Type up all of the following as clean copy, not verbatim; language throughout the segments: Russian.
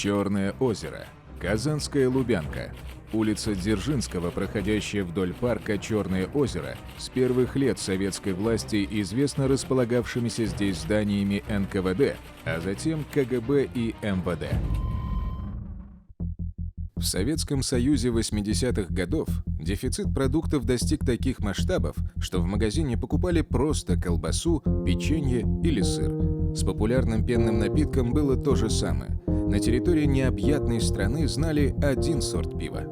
Черное озеро, Казанская Лубянка, улица Дзержинского, проходящая вдоль парка Черное озеро, с первых лет советской власти известна располагавшимися здесь зданиями НКВД, а затем КГБ и МВД. В Советском Союзе 80-х годов дефицит продуктов достиг таких масштабов, что в магазине покупали просто колбасу, печенье или сыр. С популярным пенным напитком было то же самое. На территории необъятной страны знали один сорт пива.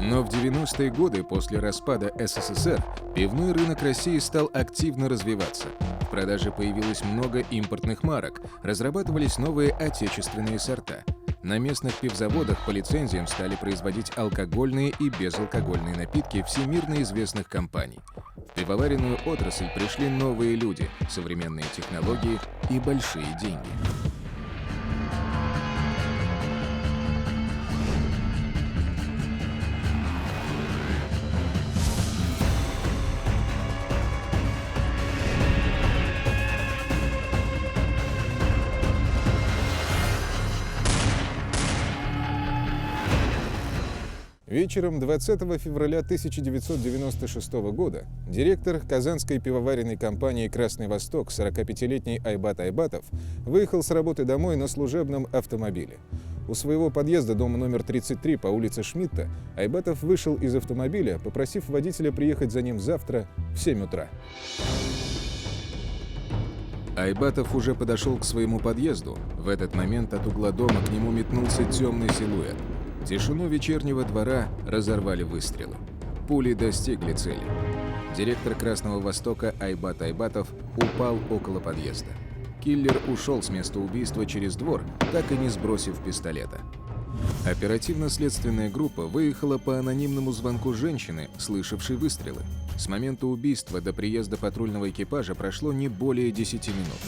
Но в 90-е годы после распада СССР пивной рынок России стал активно развиваться. В продаже появилось много импортных марок, разрабатывались новые отечественные сорта. На местных пивзаводах по лицензиям стали производить алкогольные и безалкогольные напитки всемирно известных компаний. В пивоваренную отрасль пришли новые люди, современные технологии и большие деньги. Вечером 20 февраля 1996 года директор Казанской пивоваренной компании «Красный Восток» 45-летний Айбат Айбатов выехал с работы домой на служебном автомобиле. У своего подъезда дома номер 33 по улице Шмидта Айбатов вышел из автомобиля, попросив водителя приехать за ним завтра в 7 утра. Айбатов уже подошел к своему подъезду. В этот момент от угла дома к нему метнулся темный силуэт. Тишину вечернего двора разорвали выстрелы. Пули достигли цели. Директор Красного Востока Айбат Айбатов упал около подъезда. Киллер ушел с места убийства через двор, так и не сбросив пистолета. Оперативно-следственная группа выехала по анонимному звонку женщины, слышавшей выстрелы. С момента убийства до приезда патрульного экипажа прошло не более 10 минут.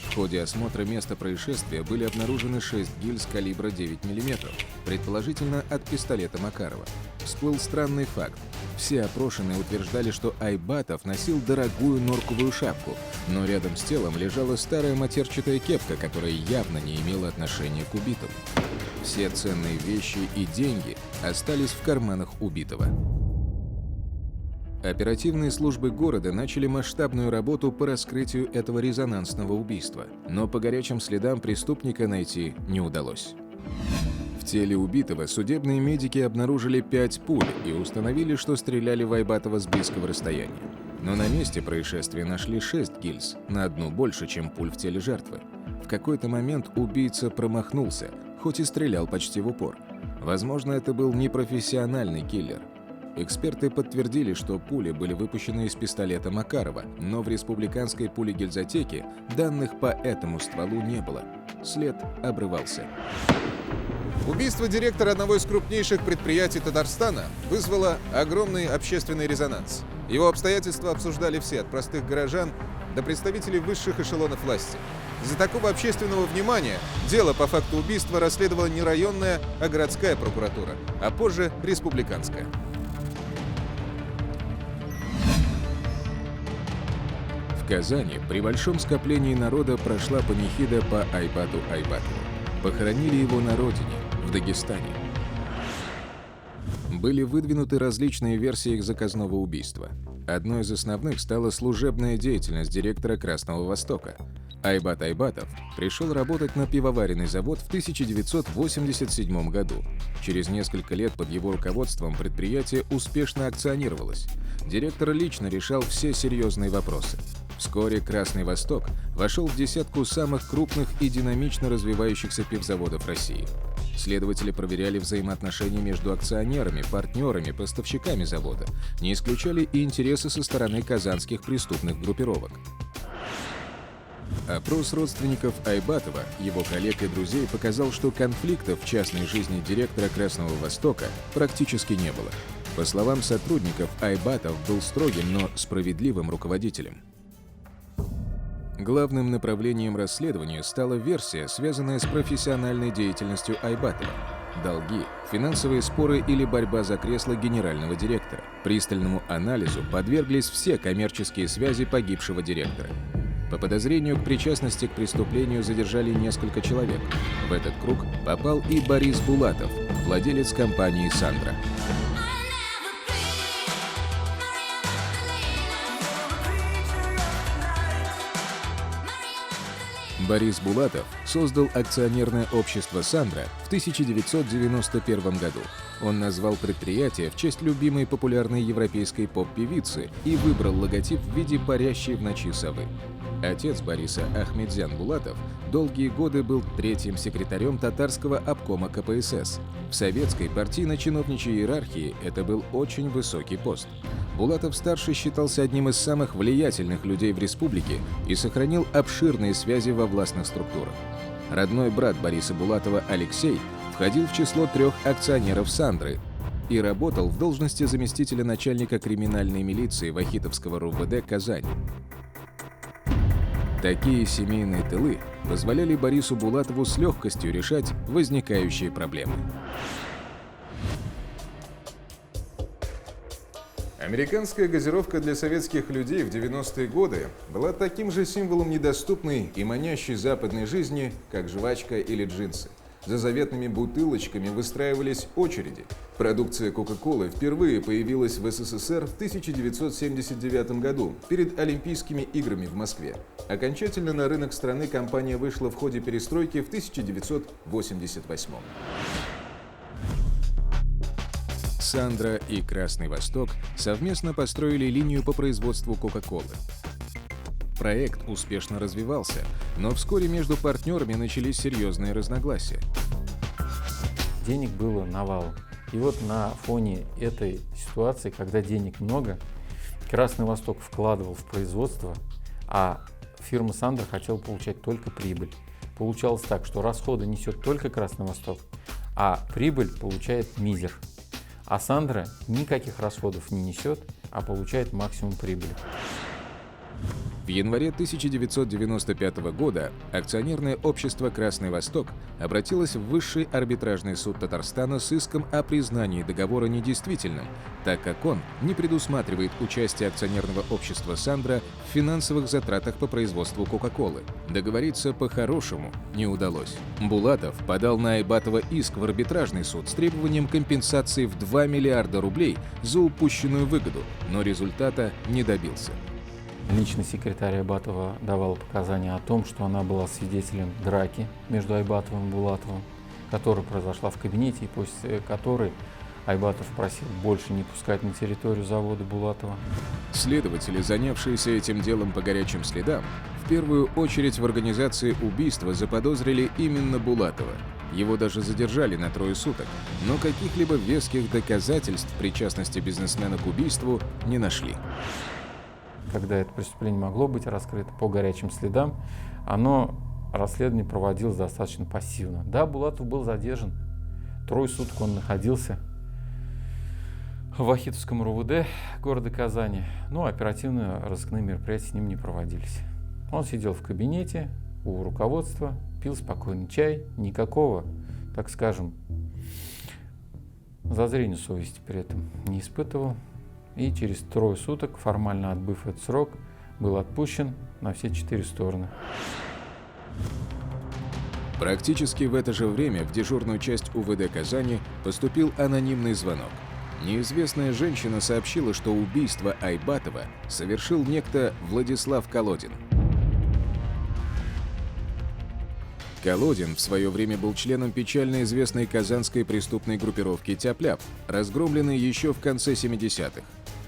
В ходе осмотра места происшествия были обнаружены 6 гильз калибра 9 мм, предположительно от пистолета Макарова. Всплыл странный факт. Все опрошенные утверждали, что Айбатов носил дорогую норковую шапку, но рядом с телом лежала старая матерчатая кепка, которая явно не имела отношения к убитому. Все ценные вещи и деньги остались в карманах убитого. Оперативные службы города начали масштабную работу по раскрытию этого резонансного убийства, но по горячим следам преступника найти не удалось. В теле убитого судебные медики обнаружили 5 пуль и установили, что стреляли в Айбатова с близкого расстояния. Но на месте происшествия нашли 6 гильз, на одну больше, чем пуль в теле жертвы. В какой-то момент убийца промахнулся, хоть и стрелял почти в упор. Возможно, это был непрофессиональный киллер. Эксперты подтвердили, что пули были выпущены из пистолета Макарова, но в республиканской пулегильзотеке данных по этому стволу не было. След обрывался. Убийство директора одного из крупнейших предприятий Татарстана вызвало огромный общественный резонанс. Его обстоятельства обсуждали все, от простых горожан до представителей высших эшелонов власти. Из-за такого общественного внимания дело по факту убийства расследовала не районная, а городская прокуратура, а позже республиканская. В Казани при большом скоплении народа прошла панихида по Айбату Айбатову. Похоронили его на родине, в Дагестане. Были выдвинуты различные версии их заказного убийства. Одной из основных стала служебная деятельность директора Красного Востока. Айбат Айбатов пришел работать на пивоваренный завод в 1987 году. Через несколько лет под его руководством предприятие успешно акционировалось. Директор лично решал все серьезные вопросы. Вскоре Красный Восток вошел в десятку самых крупных и динамично развивающихся пивзаводов России. Следователи проверяли взаимоотношения между акционерами, партнерами, поставщиками завода, не исключали и интересы со стороны казанских преступных группировок. Опрос родственников Айбатова, его коллег и друзей показал, что конфликтов в частной жизни директора Красного Востока практически не было. По словам сотрудников, Айбатов был строгим, но справедливым руководителем. Главным направлением расследования стала версия, связанная с профессиональной деятельностью Айбатова. Долги, финансовые споры или борьба за кресло генерального директора. Пристальному анализу подверглись все коммерческие связи погибшего директора. По подозрению к причастности к преступлению задержали несколько человек. В этот круг попал и Борис Булатов, владелец компании «Сандра». Борис Булатов создал акционерное общество «Сандра» в 1991 году. Он назвал предприятие в честь любимой популярной европейской поп-певицы и выбрал логотип в виде парящей в ночи совы. Отец Бориса, Ахмедзян Булатов, долгие годы был третьим секретарем татарского обкома КПСС. В советской партийно-чиновничьей иерархии это был очень высокий пост. Булатов-старший считался одним из самых влиятельных людей в республике и сохранил обширные связи во властных структурах. Родной брат Бориса Булатова Алексей входил в число 3 акционеров «Сандры» и работал в должности заместителя начальника криминальной милиции Вахитовского РУВД Казань. Такие семейные тылы позволяли Борису Булатову с легкостью решать возникающие проблемы. Американская газировка для советских людей в 90-е годы была таким же символом недоступной и манящей западной жизни, как жвачка или джинсы. За заветными бутылочками выстраивались очереди. Продукция Кока-Колы впервые появилась в СССР в 1979 году перед Олимпийскими играми в Москве. Окончательно на рынок страны компания вышла в ходе перестройки в 1988. «Сандра» и «Красный Восток» совместно построили линию по производству Кока-Колы. Проект успешно развивался, но вскоре между партнерами начались серьезные разногласия. Денег было навалом. И вот на фоне этой ситуации, когда денег много, «Красный Восток» вкладывал в производство, а фирма «Сандра» хотела получать только прибыль. Получалось так, что расходы несет только «Красный Восток», а прибыль получает мизер. А «Сандра» никаких расходов не несет, а получает максимум прибыли. В январе 1995 года акционерное общество «Красный Восток» обратилось в Высший арбитражный суд Татарстана с иском о признании договора недействительным, так как он не предусматривает участие акционерного общества «Сандра» в финансовых затратах по производству Кока-Колы. Договориться по-хорошему не удалось. Булатов подал на Айбатова иск в арбитражный суд с требованием компенсации в 2 миллиарда рублей за упущенную выгоду, но результата не добился. Личный секретарь Айбатова давал показания о том, что она была свидетелем драки между Айбатовым и Булатовым, которая произошла в кабинете, и после которой Айбатов просил больше не пускать на территорию завода Булатова. Следователи, занявшиеся этим делом по горячим следам, в первую очередь в организации убийства заподозрили именно Булатова. Его даже задержали на 3 суток, но каких-либо веских доказательств причастности бизнесмена к убийству не нашли. Когда это преступление могло быть раскрыто по горячим следам, расследование проводилось достаточно пассивно. Да, Булатов был задержан. 3 суток он находился в Вахитовском РУВД города Казани, но оперативно-розыскные мероприятия с ним не проводились. Он сидел в кабинете у руководства, пил спокойный чай, никакого, так скажем, зазрения совести при этом не испытывал. И через 3 суток, формально отбыв этот срок, был отпущен на все 4 стороны. Практически в это же время в дежурную часть УВД Казани поступил анонимный звонок. Неизвестная женщина сообщила, что убийство Айбатова совершил некто Владислав Колодин. Колодин в свое время был членом печально известной казанской преступной группировки «Тяп-ляп», разгромленной еще в конце 70-х.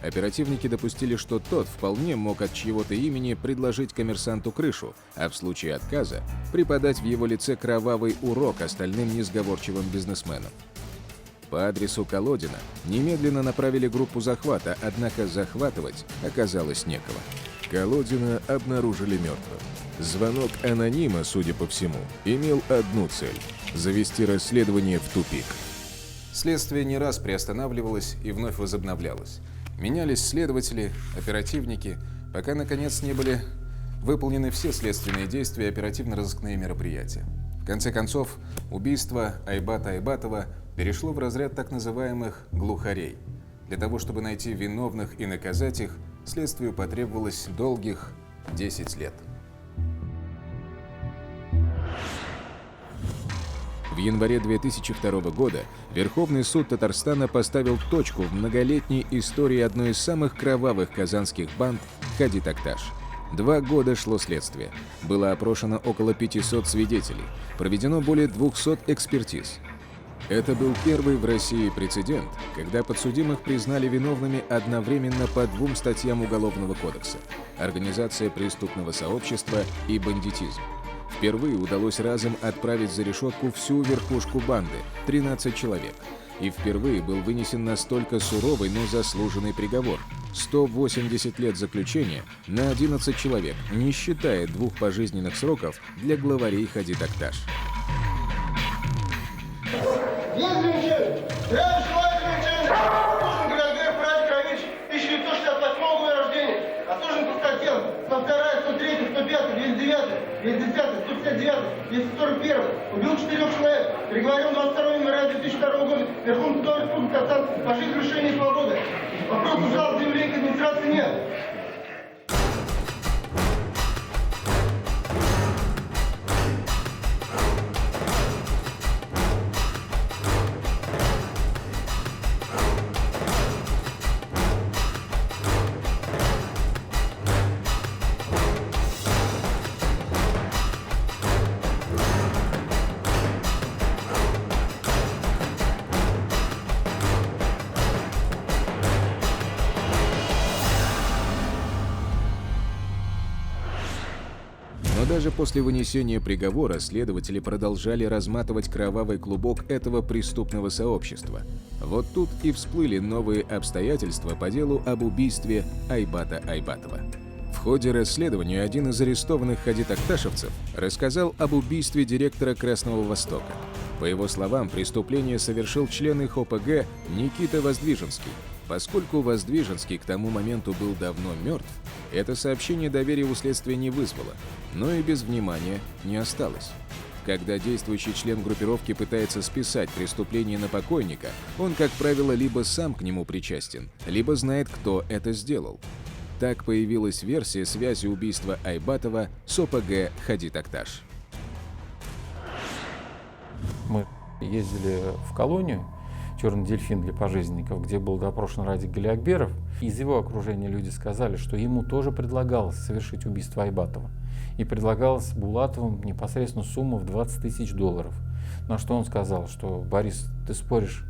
Оперативники допустили, что тот вполне мог от чьего-то имени предложить коммерсанту крышу, а в случае отказа преподать в его лице кровавый урок остальным несговорчивым бизнесменам. По адресу Колодина немедленно направили группу захвата, однако захватывать оказалось некого. Колодина обнаружили мертвым. Звонок анонима, судя по всему, имел одну цель – завести расследование в тупик. Следствие не раз приостанавливалось и вновь возобновлялось. Менялись следователи, оперативники, пока, наконец, не были выполнены все следственные действия и оперативно-розыскные мероприятия. В конце концов, убийство Айбата Айбатова перешло в разряд так называемых «глухарей». Для того, чтобы найти виновных и наказать их, следствию потребовалось долгих 10 лет. В январе 2002 года Верховный суд Татарстана поставил точку в многолетней истории одной из самых кровавых казанских банд Хади Такташ. 2 года шло следствие. Было опрошено около 500 свидетелей, проведено более 200 экспертиз. Это был первый в России прецедент, когда подсудимых признали виновными одновременно по 2 статьям Уголовного кодекса – организация преступного сообщества и бандитизм. Впервые удалось разом отправить за решетку всю верхушку банды – 13 человек. И впервые был вынесен настолько суровый, но заслуженный приговор – 180 лет заключения на 11 человек, не считая 2 пожизненных сроков для главарей Хади Такташ. День замечательный! Здравия желаю, замечательный! Атужин Григорий Правилькович, 1968 года рождения. Атужин Константин, 102, 103, 105, 209, 210, 159, 241. Убил 4 человек. Приговорен 22 января 2002 года. Верховный суд Республики Татарстан. Пожизненное лишение свободы. Вопросов жалоб заявления к администрации нет. Но даже после вынесения приговора следователи продолжали разматывать кровавый клубок этого преступного сообщества. Вот тут и всплыли новые обстоятельства по делу об убийстве Айбата Айбатова. В ходе расследования один из арестованных хадитакташевцев рассказал об убийстве директора Красного Востока. По его словам, преступление совершил член их ОПГ Никита Воздвиженский. Поскольку Воздвиженский к тому моменту был давно мертв, это сообщение доверия у следствия не вызвало, но и без внимания не осталось. Когда действующий член группировки пытается списать преступление на покойника, он, как правило, либо сам к нему причастен, либо знает, кто это сделал. Так появилась версия связи убийства Айбатова с ОПГ Хади Такташ. Мы ездили в колонию «Черный дельфин» для пожизненников, где был допрошен Радик Галиакберов. Из его окружения люди сказали, что ему тоже предлагалось совершить убийство Айбатова. И предлагалось Булатовым непосредственно сумма в $20 000. На что он сказал, что: «Борис, ты споришь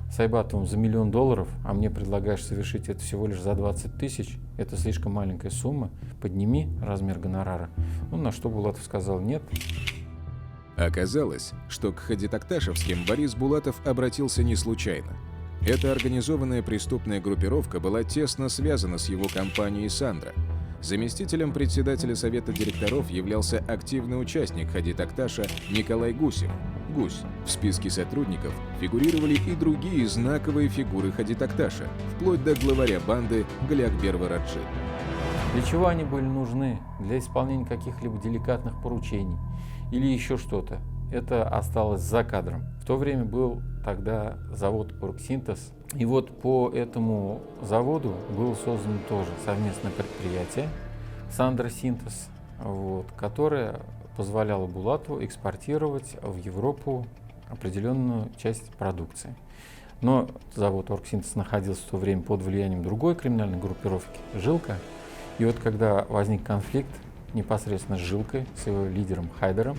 с Айбатовым за $1 000 000, а мне предлагаешь совершить это всего лишь за 20 000. Это слишком маленькая сумма, подними размер гонорара». Ну, на что Булатов сказал: «Нет». Оказалось, что к хадитакташевским Борис Булатов обратился не случайно. Эта организованная преступная группировка была тесно связана с его компанией «Сандра». Заместителем председателя совета директоров являлся активный участник Хади Такташа Николай Гусев. Гусь. В списке сотрудников фигурировали и другие знаковые фигуры Хади Такташа, вплоть до главаря банды Галиакберова Раджи. Для чего они были нужны? Для исполнения каких-либо деликатных поручений или еще что-то? Это осталось за кадром. В то время был тогда завод «Оргсинтез». И вот по этому заводу было создано тоже совместное предприятие «Сандра Синтез», которое позволяло Булатову экспортировать в Европу определенную часть продукции. Но завод «Оргсинтез» находился в то время под влиянием другой криминальной группировки «Жилка». И вот когда возник конфликт непосредственно с Жилкой, с его лидером Хайдаром,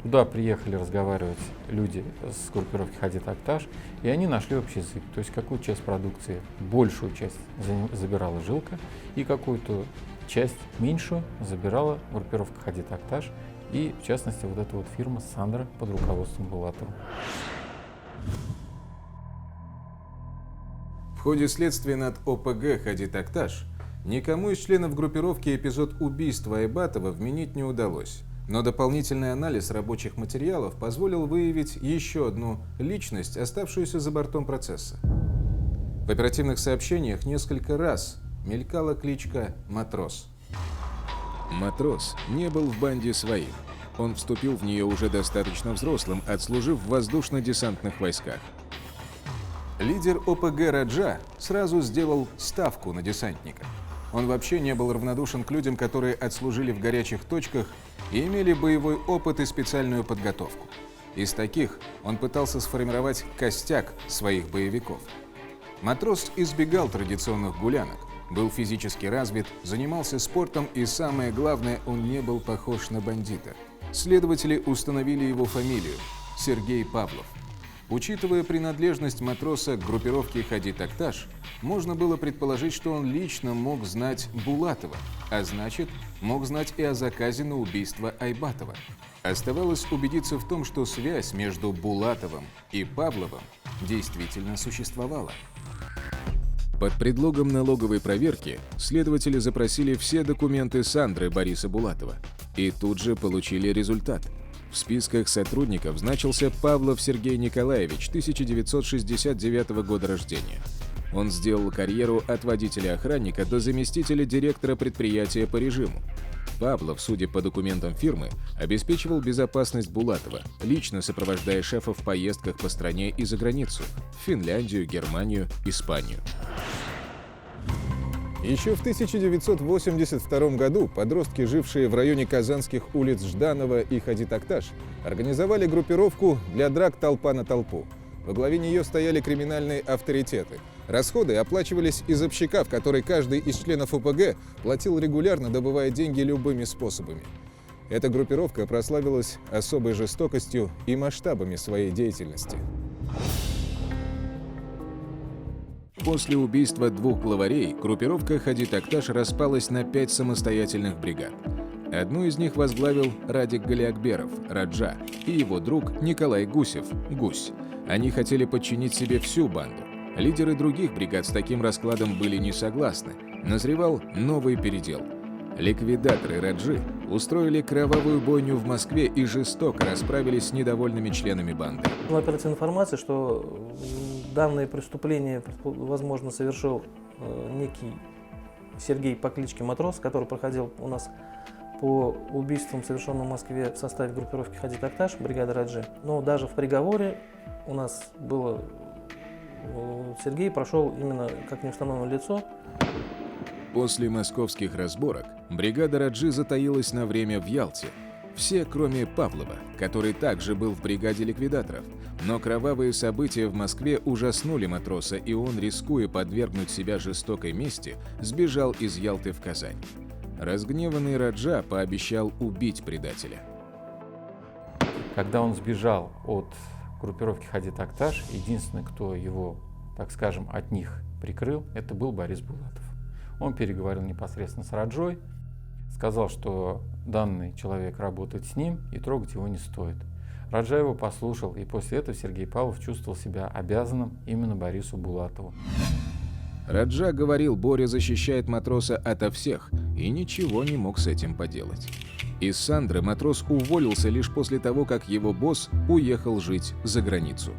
туда приехали разговаривать люди с группировки Хади Такташ, и они нашли общий язык. То есть какую часть продукции, большую часть забирала Жилка, и какую-то часть меньшую забирала группировка Хади Такташ, и в частности вот эта вот фирма «Сандра» под руководством Булатова. В ходе следствия над ОПГ Хади Такташ никому из членов группировки эпизод убийства Айбатова вменить не удалось. Но дополнительный анализ рабочих материалов позволил выявить еще одну личность, оставшуюся за бортом процесса. В оперативных сообщениях несколько раз мелькала кличка «Матрос». Матрос не был в банде своим. Он вступил в нее уже достаточно взрослым, отслужив в воздушно-десантных войсках. Лидер ОПГ Раджа сразу сделал ставку на десантника. Он вообще не был равнодушен к людям, которые отслужили в горячих точках и имели боевой опыт и специальную подготовку. Из таких он пытался сформировать костяк своих боевиков. Матрос избегал традиционных гулянок, был физически развит, занимался спортом и, самое главное, он не был похож на бандита. Следователи установили его фамилию – Сергей Павлов. Учитывая принадлежность матроса к группировке «Хади Такташ», можно было предположить, что он лично мог знать Булатова, а значит, мог знать и о заказе на убийство Айбатова. Оставалось убедиться в том, что связь между Булатовым и Павловым действительно существовала. Под предлогом налоговой проверки следователи запросили все документы Сандры Бориса Булатова и тут же получили результат. В списках сотрудников значился Павлов Сергей Николаевич, 1969 года рождения. Он сделал карьеру от водителя-охранника до заместителя директора предприятия по режиму. Павлов, судя по документам фирмы, обеспечивал безопасность Булатова, лично сопровождая шефа в поездках по стране и за границу – в Финляндию, Германию, Испанию. Еще в 1982 году подростки, жившие в районе казанских улиц Жданова и Хади Такташ, организовали группировку для драк «Толпа на толпу». Во главе нее стояли криминальные авторитеты. Расходы оплачивались из общака, в который каждый из членов ОПГ платил регулярно, добывая деньги любыми способами. Эта группировка прославилась особой жестокостью и масштабами своей деятельности. После убийства двух главарей группировка «Хади Такташ» распалась на 5 самостоятельных бригад. Одну из них возглавил Радик Галиакберов, Раджа, и его друг Николай Гусев, Гусь. Они хотели подчинить себе всю банду. Лидеры других бригад с таким раскладом были не согласны. Назревал новый передел. Ликвидаторы Раджи устроили кровавую бойню в Москве и жестоко расправились с недовольными членами банды. Была оперативная информация, что данное преступление, возможно, совершил некий Сергей по кличке Матрос, который проходил у нас по убийствам, совершенным в Москве в составе группировки «Хади Такташ», бригады Раджи. Но даже в приговоре у нас было... Сергей прошел именно как неустановленное лицо. После московских разборок бригада Раджи затаилась на время в Ялте. Все, кроме Павлова, который также был в бригаде ликвидаторов. Но кровавые события в Москве ужаснули матроса, и он, рискуя подвергнуть себя жестокой мести, сбежал из Ялты в Казань. Разгневанный Раджа пообещал убить предателя. Когда он сбежал от группировки «Хади Такташ», единственный, кто его, так скажем, от них прикрыл, это был Борис Булатов. Он переговорил непосредственно с Раджой, сказал, что данный человек работает с ним и трогать его не стоит. Раджа его послушал, и после этого Сергей Павлов чувствовал себя обязанным именно Борису Булатову. Раджа говорил, Боря защищает матроса ото всех, и ничего не мог с этим поделать. Из Сандры матрос уволился лишь после того, как его босс уехал жить за границу.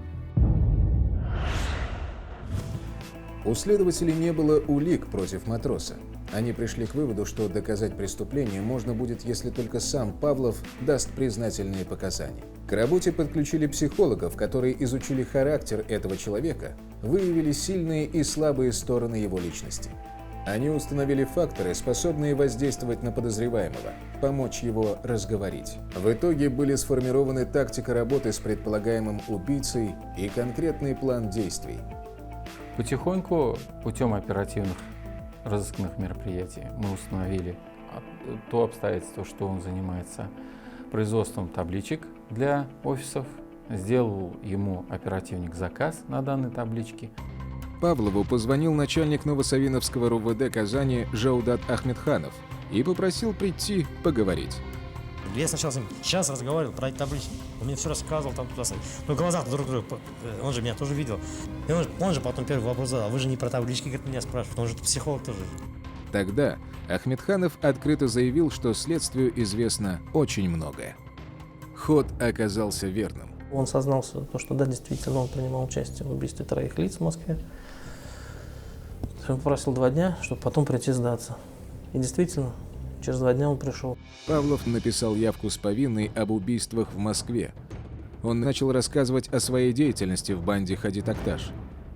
У следователей не было улик против матроса. Они пришли к выводу, что доказать преступление можно будет, если только сам Павлов даст признательные показания. К работе подключили психологов, которые изучили характер этого человека, выявили сильные и слабые стороны его личности. Они установили факторы, способные воздействовать на подозреваемого, помочь его разговорить. В итоге были сформированы тактика работы с предполагаемым убийцей и конкретный план действий. Потихоньку, путем оперативных разыскных мероприятий, мы установили то обстоятельство, что он занимается производством табличек для офисов. Сделал ему оперативник заказ на данные таблички. Павлову позвонил начальник Новосавиновского РУВД Казани Жаудат Ахмедханов и попросил прийти поговорить. Я сначала с ним час разговаривал про эти таблички. Он мне все рассказывал там туда. Ну, в глазах друг друга. Он же меня тоже видел. И он же потом первый вопрос задал. Вы же не про таблички, говорит, меня спрашивают. Он же психолог тоже. Тогда Ахмедханов открыто заявил, что следствию известно очень многое. Ход оказался верным. Он сознался, что да, действительно, он принимал участие в убийстве 3 лиц в Москве. Он попросил 2 дня, чтобы потом прийти сдаться. И действительно, через 2 дня он пришел. Павлов написал явку с повинной об убийствах в Москве. Он начал рассказывать о своей деятельности в банде «Хади Такташ».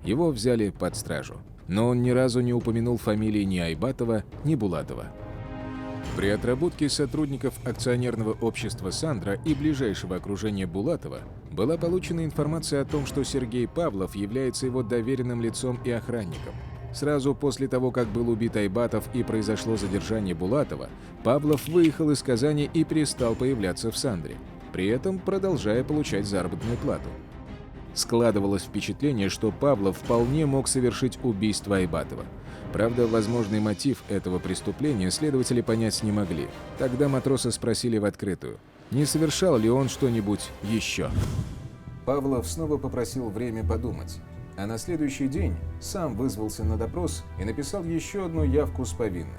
Его взяли под стражу. Но он ни разу не упомянул фамилии ни Айбатова, ни Булатова. При отработке сотрудников акционерного общества «Сандра» и ближайшего окружения Булатова была получена информация о том, что Сергей Павлов является его доверенным лицом и охранником. Сразу после того, как был убит Айбатов и произошло задержание Булатова, Павлов выехал из Казани и перестал появляться в Сандре, при этом продолжая получать заработную плату. Складывалось впечатление, что Павлов вполне мог совершить убийство Айбатова. Правда, возможный мотив этого преступления следователи понять не могли. Тогда матроса спросили в открытую, не совершал ли он что-нибудь еще. Павлов снова попросил время подумать, а на следующий день сам вызвался на допрос и написал еще одну явку с повинной.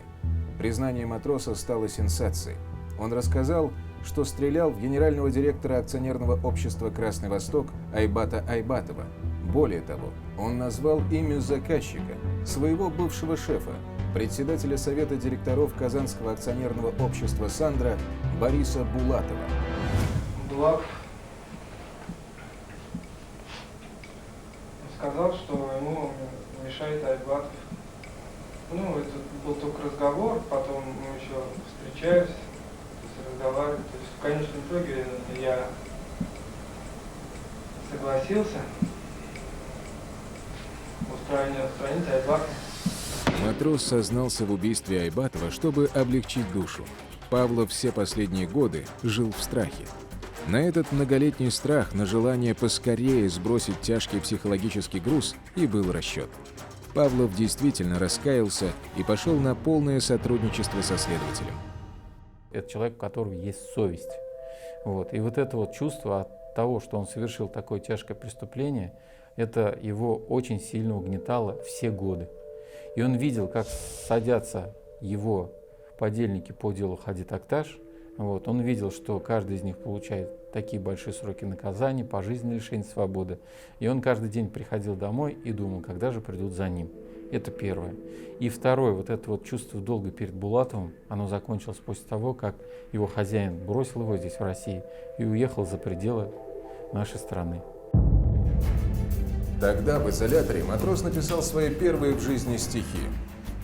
Признание матроса стало сенсацией. Он рассказал, что стрелял в генерального директора акционерного общества «Красный Восток» Айбата Айбатова. Более того, он назвал имя заказчика, своего бывшего шефа, председателя совета директоров Казанского акционерного общества «Сандра» Бориса Булатова. Булатов сказал, что ему мешает Айбатов. Это был только разговор, потом мы еще встречались, разговаривали. То есть в конечном итоге я согласился устранить Айбатова. Матрос сознался в убийстве Айбатова, чтобы облегчить душу. Павлов все последние годы жил в страхе. На этот многолетний страх, на желание поскорее сбросить тяжкий психологический груз и был расчет. Павлов действительно раскаялся и пошел на полное сотрудничество со следователем. Это человек, у которого есть совесть. И вот это вот чувство от того, что он совершил такое тяжкое преступление, это его очень сильно угнетало все годы. И он видел, как садятся его подельники по делу Хади Такташ. Он видел, что каждый из них получает такие большие сроки наказания, пожизненное лишение свободы. И он каждый день приходил домой и думал, когда же придут за ним. Это первое. И второе, вот это вот чувство долга перед Булатовым, оно закончилось после того, как его хозяин бросил его здесь, в России, и уехал за пределы нашей страны. Тогда в изоляторе матрос написал свои первые в жизни стихи.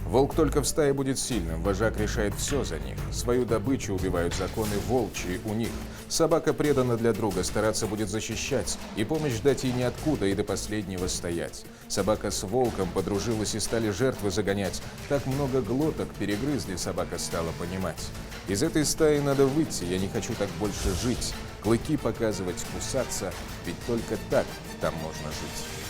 Волк только в стае будет сильным, вожак решает все за них. Свою добычу убивают законы волчьи у них. Собака предана для друга, стараться будет защищать, и помощь ждать ей ниоткуда, и до последнего стоять. Собака с волком подружилась, и стали жертвы загонять. Так много глоток перегрызли, собака стала понимать. Из этой стаи надо выйти, я не хочу так больше жить. Клыки показывать, кусаться, ведь только так там можно жить.